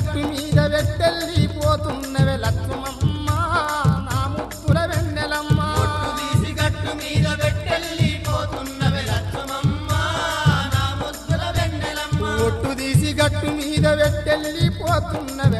గట్టు మీద వెట్టెళ్ళిపోతున్నవే లక్ష్మమ్మ నా ముత్తుల వెన్నెలమ్మ ఒట్టు తీసి గట్టు మీద వెట్టెళ్ళిపోతున్నవే లక్ష్మమ్మ నా ముద్దుల వెన్నెలమ్మ ఒట్టు తీసి గట్టు మీద వెట్టెళ్ళిపోతున్నవే